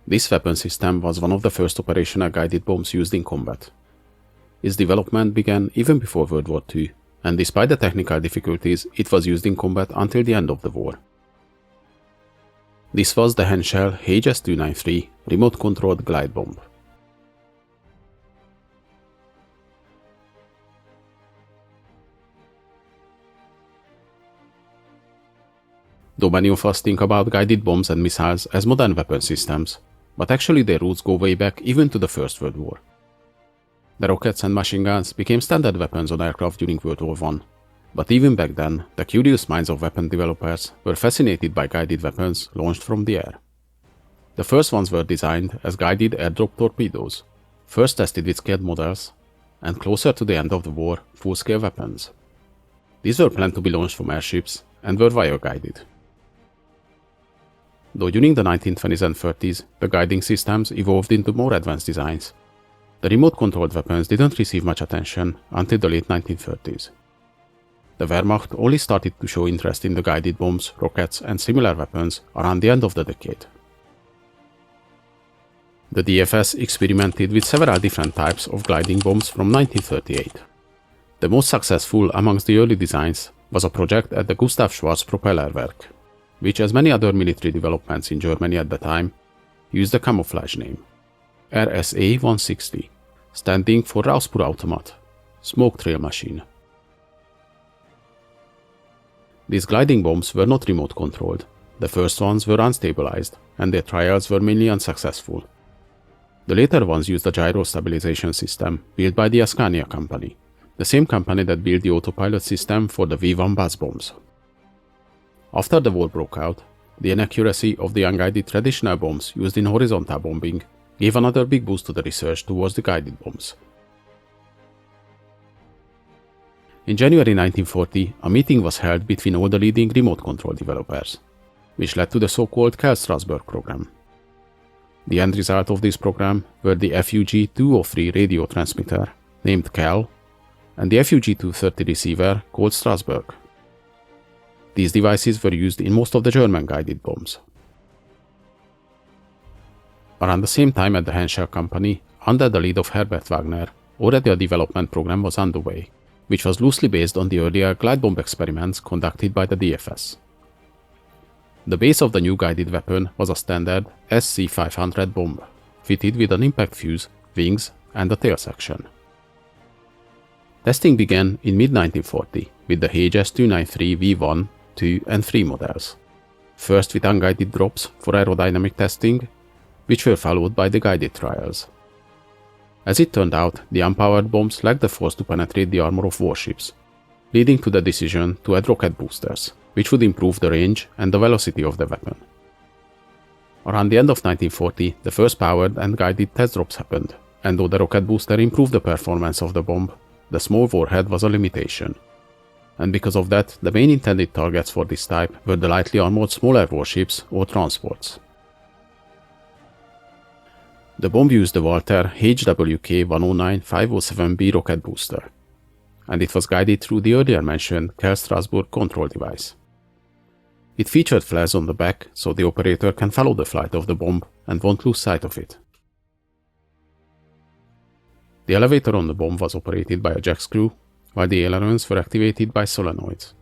This weapon system was one of the first operational guided bombs used in combat. Its development began even before World War II, and despite the technical difficulties, it was used in combat until the end of the war. This was the Henschel Hs 293 remote-controlled glide bomb. Though many of us think about guided bombs and missiles as modern weapon systems, but actually their roots go way back even to the First World War. The rockets and machine guns became standard weapons on aircraft during World War I, but even back then, the curious minds of weapon developers were fascinated by guided weapons launched from the air. The first ones were designed as guided airdrop torpedoes, first tested with scaled models, and closer to the end of the war, full-scale weapons. These were planned to be launched from airships and were wire-guided. Though during the 1920s and 30s, the guiding systems evolved into more advanced designs, the remote-controlled weapons didn't receive much attention until the late 1930s. The Wehrmacht only started to show interest in the guided bombs, rockets, and similar weapons around the end of the decade. The DFS experimented with several different types of gliding bombs from 1938. The most successful amongst the early designs was a project at the Gustav Schwarz Propellerwerk, which, as many other military developments in Germany at the time, used the camouflage name RSA 160, standing for Rauspuhrautomat, smoke trail machine. These gliding bombs were not remote controlled. The first ones were unstabilized, and their trials were mainly unsuccessful. The later ones used a gyro stabilization system built by the Ascania company, the same company that built the autopilot system for the V-1 bus bombs. After the war broke out, the inaccuracy of the unguided traditional bombs used in horizontal bombing gave another big boost to the research towards the guided bombs. In January 1940, a meeting was held between all the leading remote control developers, which led to the so-called Kell-Strasberg program. The end result of this program were the FUG-203 radio transmitter, named Kell, and the FUG-230 receiver, called Strasberg. These devices were used in most of the German guided bombs. Around the same time at the Henschel company, under the lead of Herbert Wagner, already a development program was underway, which was loosely based on the earlier glide bomb experiments conducted by the DFS. The base of the new guided weapon was a standard SC-500 bomb, fitted with an impact fuse, wings, and a tail section. Testing began in mid-1940 with the Hs 293 V1, 2, and 3 models, first with unguided drops for aerodynamic testing, which were followed by the guided trials. As it turned out, the unpowered bombs lacked the force to penetrate the armor of warships, leading to the decision to add rocket boosters, which would improve the range and the velocity of the weapon. Around the end of 1940, the first powered and guided test drops happened, and though the rocket booster improved the performance of the bomb, the small warhead was a limitation. And because of that, the main intended targets for this type were the lightly armored smaller warships or transports. The bomb used the Walter HWK 109-507B rocket booster, and it was guided through the earlier mentioned Kell-Strasberg control device. It featured flares on the back so the operator can follow the flight of the bomb and won't lose sight of it. The elevator on the bomb was operated by a jack screw, while the ailerons were activated by solenoids.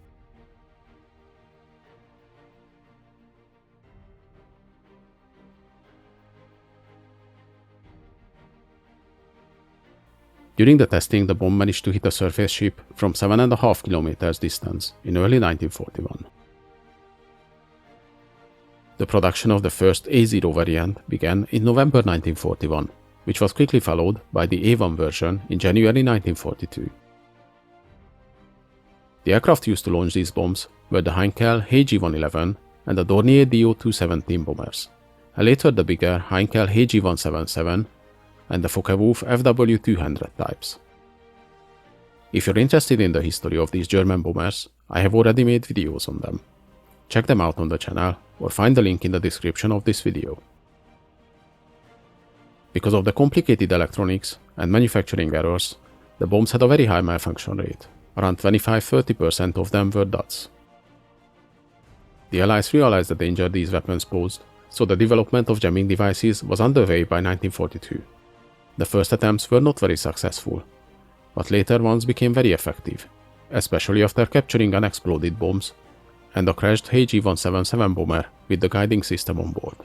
During the testing, the bomb managed to hit a surface ship from 7.5 kilometers distance in early 1941. The production of the first A0 variant began in November 1941, which was quickly followed by the A1 version in January 1942. The aircraft used to launch these bombs were the Heinkel HG-111 and the Dornier Do-217 bombers, and later the bigger Heinkel HG-177 and the Focke-Wulf FW-200 types. If you're interested in the history of these German bombers, I have already made videos on them. Check them out on the channel or find the link in the description of this video. Because of the complicated electronics and manufacturing errors, the bombs had a very high malfunction rate. Around 25–30% of them were duds. The Allies realized the danger these weapons posed, so the development of jamming devices was underway by 1942. The first attempts were not very successful, but later ones became very effective, especially after capturing unexploded bombs and a crashed HG-177 bomber with the guiding system on board.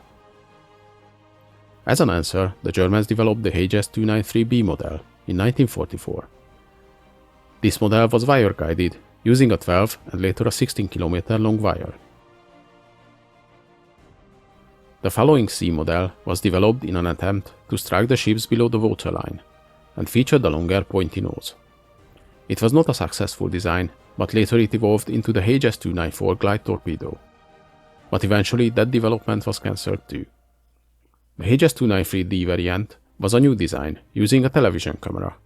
As an answer, the Germans developed the HS-293B model in 1944. This model was wire-guided, using a 12 and later a 16-kilometer long wire. The following C model was developed in an attempt to strike the ships below the waterline, and featured a longer pointy nose. It was not a successful design, but later it evolved into the HS-294 glide torpedo. But eventually that development was cancelled too. The HS-293D variant was a new design using a television camera,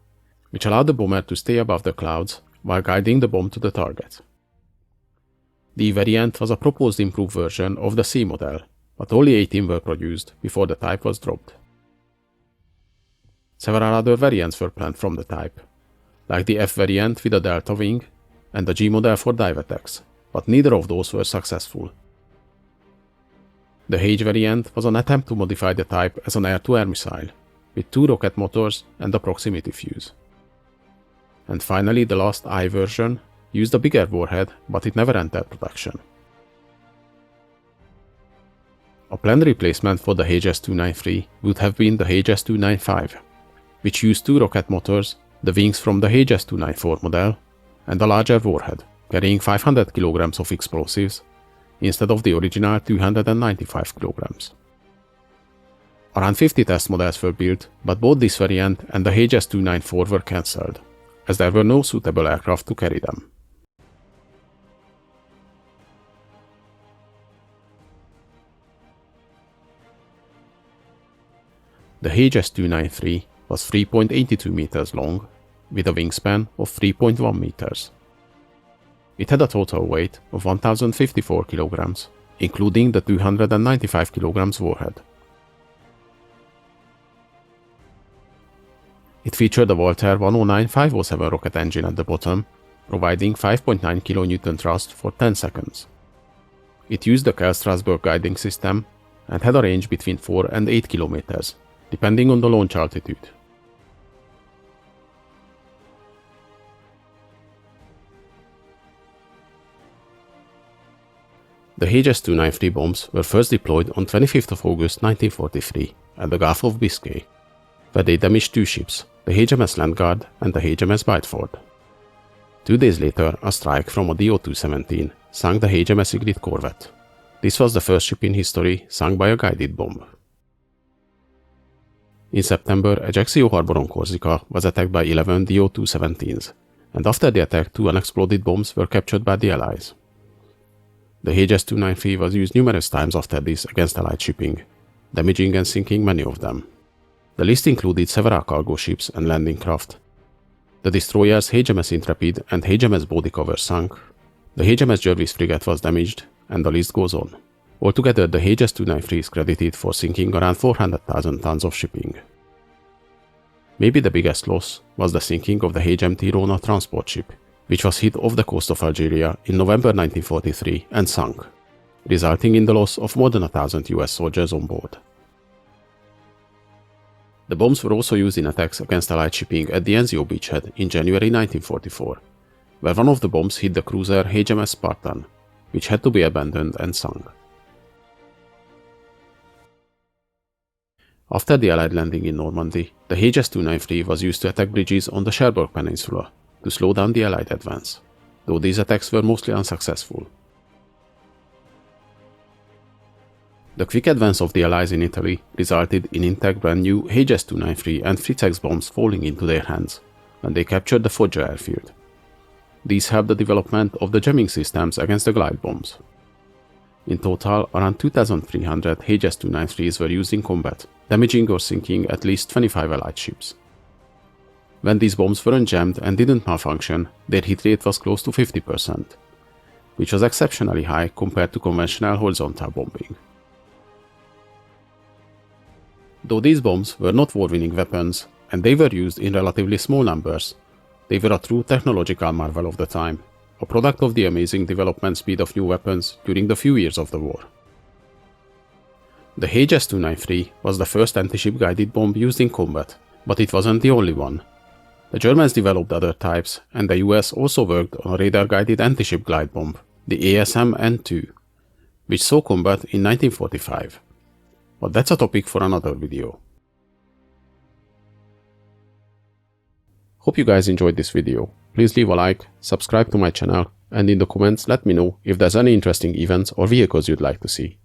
which allowed the bomber to stay above the clouds while guiding the bomb to the target. The variant was a proposed improved version of the C model, but only 18 were produced before the type was dropped. Several other variants were planned from the type, like the F variant with a delta wing and the G model for dive attacks, but neither of those were successful. The H variant was an attempt to modify the type as an air-to-air missile, with 2 rocket motors and a proximity fuse. And finally, the last I version used a bigger warhead, but it never entered production. A planned replacement for the HS-293 would have been the HS-295, which used 2 rocket motors, the wings from the HS-294 model, and a larger warhead, carrying 500 kilograms of explosives, instead of the original 295 kilograms. Around 50 test models were built, but both this variant and the HS-294 were cancelled, as there were no suitable aircraft to carry them. The HS-293 was 3.82 meters long, with a wingspan of 3.1 meters. It had a total weight of 1054 kilograms, including the 295 kilograms warhead. It featured a Walter 109-507 rocket engine at the bottom, providing 5.9 kN thrust for 10 seconds. It used the Kell-Strasberg guiding system and had a range between 4 and 8 kilometers, depending on the launch altitude. The HS-293 bombs were first deployed on 25th of August 1943 at the Gulf of Biscay, where they damaged 2 ships, the HMS Landguard and the HMS Bideford. 2 days later, a strike from a DO-217 sank the HMS Ygritte corvette. This was the first ship in history sunk by a guided bomb. In September, Ajaccio harbor on Corsica was attacked by 11 DO-217s, and after the attack 2 unexploded bombs were captured by the Allies. The HS-293 was used numerous times after this against Allied shipping, damaging and sinking many of them. The list included several cargo ships and landing craft. The destroyers HMS Intrepid and HMS Boudicca sunk, the HMS Jervis frigate was damaged, and the list goes on. Altogether, the HS-293 is credited for sinking around 400,000 tons of shipping. Maybe the biggest loss was the sinking of the HMT Rona transport ship, which was hit off the coast of Algeria in November 1943 and sunk, resulting in the loss of more than 1,000 US soldiers on board. The bombs were also used in attacks against Allied shipping at the Anzio beachhead in January 1944, where one of the bombs hit the cruiser HMS Spartan, which had to be abandoned and sunk. After the Allied landing in Normandy, the HS-293 was used to attack bridges on the Cherbourg Peninsula to slow down the Allied advance, though these attacks were mostly unsuccessful. The quick advance of the Allies in Italy resulted in intact brand new HS-293 and Fritz X bombs falling into their hands when they captured the Foggia airfield. These helped the development of the jamming systems against the glide bombs. In total, around 2,300 HS-293s were used in combat, damaging or sinking at least 25 Allied ships. When these bombs weren't jammed and didn't malfunction, their hit rate was close to 50%, which was exceptionally high compared to conventional horizontal bombing. Though these bombs were not war-winning weapons, and they were used in relatively small numbers, they were a true technological marvel of the time, a product of the amazing development speed of new weapons during the few years of the war. The Hs 293 was the first anti-ship guided bomb used in combat, but it wasn't the only one. The Germans developed other types, and the US also worked on a radar-guided anti-ship glide bomb, the ASM N2, which saw combat in 1945. But that's a topic for another video. Hope you guys enjoyed this video. Please leave a like, subscribe to my channel, and in the comments let me know if there's any interesting events or vehicles you'd like to see.